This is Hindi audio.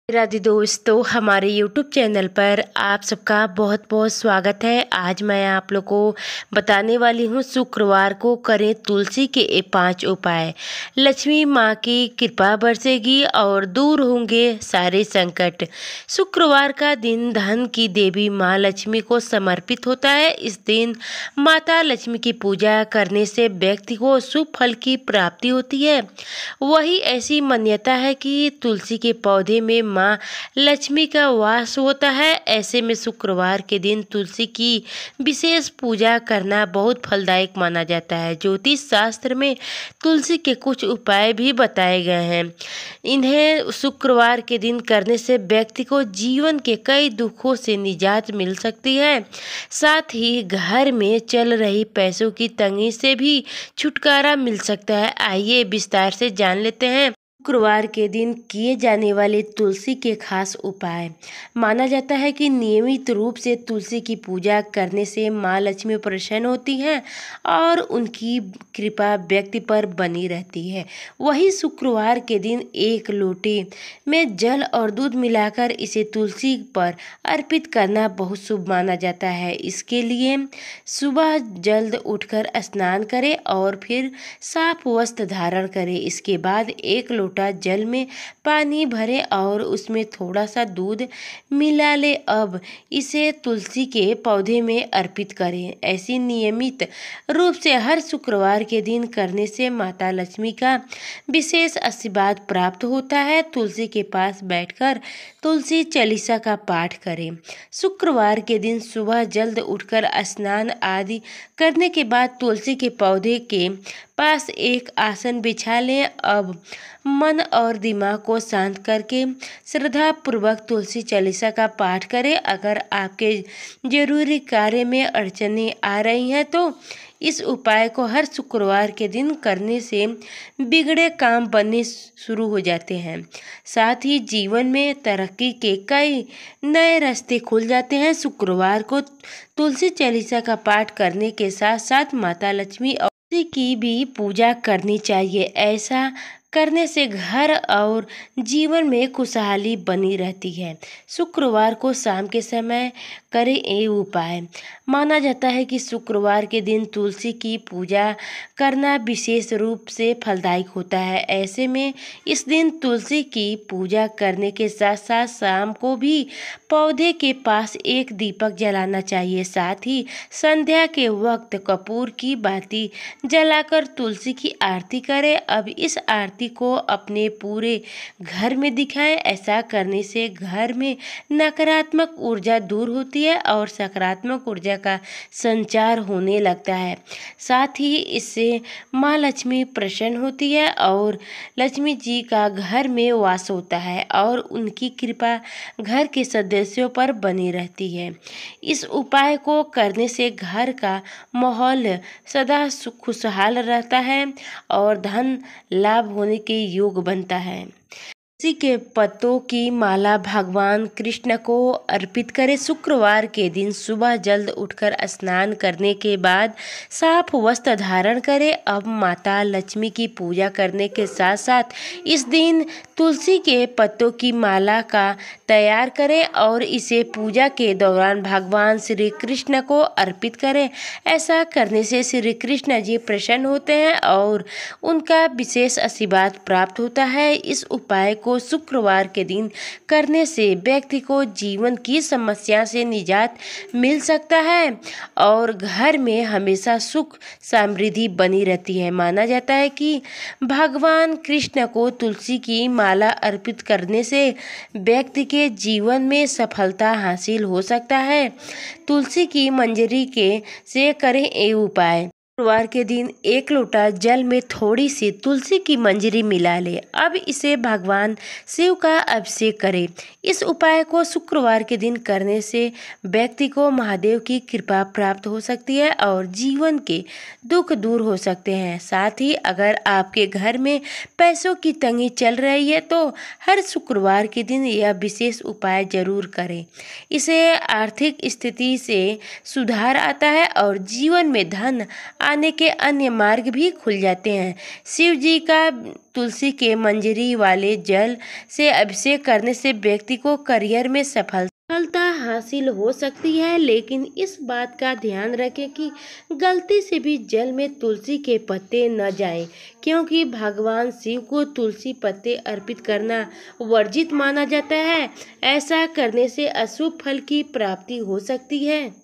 राधे दोस्तों, हमारे YouTube चैनल पर आप सबका बहुत बहुत स्वागत है। आज मैं आप लोग को बताने वाली हूँ शुक्रवार को करें तुलसी के ये 5 उपाय। लक्ष्मी माँ की कृपा बरसेगी और दूर होंगे सारे संकट। शुक्रवार का दिन धन की देवी माँ लक्ष्मी को समर्पित होता है। इस दिन माता लक्ष्मी की पूजा करने से व्यक्ति को शुभ फल की प्राप्ति होती है। वही ऐसी मान्यता है कि तुलसी के पौधे में माँ लक्ष्मी का वास होता है। ऐसे में शुक्रवार के दिन तुलसी की विशेष पूजा करना बहुत फलदायक माना जाता है। ज्योतिष शास्त्र में तुलसी के कुछ उपाय भी बताए गए हैं। इन्हें शुक्रवार के दिन करने से व्यक्ति को जीवन के कई दुखों से निजात मिल सकती है। साथ ही घर में चल रही पैसों की तंगी से भी छुटकारा मिल सकता है। आइए विस्तार से जान लेते हैं शुक्रवार के दिन किए जाने वाले तुलसी के खास उपाय। माना जाता है कि नियमित रूप से तुलसी की पूजा करने से माँ लक्ष्मी प्रसन्न होती हैं और उनकी कृपा व्यक्ति पर बनी रहती है। वही शुक्रवार के दिन एक लोटे में जल और दूध मिलाकर इसे तुलसी पर अर्पित करना बहुत शुभ माना जाता है। इसके लिए सुबह जल्द उठकर स्नान करें और फिर साफ वस्त्र धारण करें। इसके बाद एक लोटा जल में पानी भरें और उसमें थोड़ा सा दूध मिला लें। अब इसे तुलसी के पौधे में अर्पित करें। ऐसी नियमित रूप से हर शुक्रवार के दिन करने से माता लक्ष्मी का विशेष आशीर्वाद प्राप्त होता है। तुलसी के पास बैठकर तुलसी चालीसा का पाठ करें। शुक्रवार के दिन सुबह जल्द उठकर स्नान आदि करने के बाद तुलसी के पौधे के पास एक आसन बिछा लें। अब मन और दिमाग को शांत करके श्रद्धा पूर्वक तुलसी चालीसा का पाठ करें। अगर आपके जरूरी कार्य में अड़चनें आ रही हैं तो इस उपाय को हर शुक्रवार के दिन करने से बिगड़े काम बनने शुरू हो जाते हैं। साथ ही जीवन में तरक्की के कई नए रास्ते खुल जाते हैं। शुक्रवार को तुलसी चालीसा का पाठ करने के साथ साथ माता लक्ष्मी और की भी पूजा करनी चाहिए। ऐसा करने से घर और जीवन में खुशहाली बनी रहती है। शुक्रवार को शाम के समय करें ये उपाय। माना जाता है कि शुक्रवार के दिन तुलसी की पूजा करना विशेष रूप से फलदायक होता है। ऐसे में इस दिन तुलसी की पूजा करने के साथ साथ शाम को भी पौधे के पास एक दीपक जलाना चाहिए। साथ ही संध्या के वक्त कपूर की बाती जलाकर तुलसी की आरती करें। अब इस आरती को अपने पूरे घर में दिखाएं। ऐसा करने से घर में नकारात्मक ऊर्जा दूर होती है और सकारात्मक ऊर्जा का संचार होने लगता है। साथ ही इससे माँ लक्ष्मी प्रसन्न होती है और लक्ष्मी जी का घर में वास होता है और उनकी कृपा घर के सदस्यों पर बनी रहती है। इस उपाय को करने से घर का माहौल सदा खुशहाल रहता है और धन लाभ होने के योग बनता है। तुलसी के पत्तों की माला भगवान कृष्ण को अर्पित करें। शुक्रवार के दिन सुबह जल्द उठकर स्नान करने के बाद साफ वस्त्र धारण करें। अब माता लक्ष्मी की पूजा करने के साथ साथ इस दिन तुलसी के पत्तों की माला का तैयार करें और इसे पूजा के दौरान भगवान श्री कृष्ण को अर्पित करें। ऐसा करने से श्री कृष्ण जी प्रसन्न होते हैं और उनका विशेष आशीर्वाद प्राप्त होता है। इस उपाय को शुक्रवार के दिन करने से व्यक्ति को जीवन की समस्या से निजात मिल सकता है और घर में हमेशा सुख समृद्धि बनी रहती है। माना जाता है कि भगवान कृष्ण को तुलसी की माला अर्पित करने से व्यक्ति के जीवन में सफलता हासिल हो सकता है। तुलसी की मंजरी के से करें ये उपाय। शुक्रवार के दिन एक लोटा जल में थोड़ी सी तुलसी की मंजरी मिला ले। अब इसे भगवान शिव का अभिषेक करें। इस उपाय को शुक्रवार के दिन करने से व्यक्ति को महादेव की कृपा प्राप्त हो सकती है और जीवन के दुख दूर हो सकते हैं। साथ ही अगर आपके घर में पैसों की तंगी चल रही है तो हर शुक्रवार के दिन यह विशेष उपाय जरूर करें। इसे आर्थिक स्थिति से सुधार आता है और जीवन में धन आने के अन्य मार्ग भी खुल जाते हैं। शिव जी का तुलसी के मंजरी वाले जल से अभिषेक करने से व्यक्ति को करियर में सफलता हासिल हो सकती है, लेकिन इस बात का ध्यान रखें कि गलती से भी जल में तुलसी के पत्ते न जाएं, क्योंकि भगवान शिव को तुलसी पत्ते अर्पित करना वर्जित माना जाता है। ऐसा करने से अशुभ फल की प्राप्ति हो सकती है।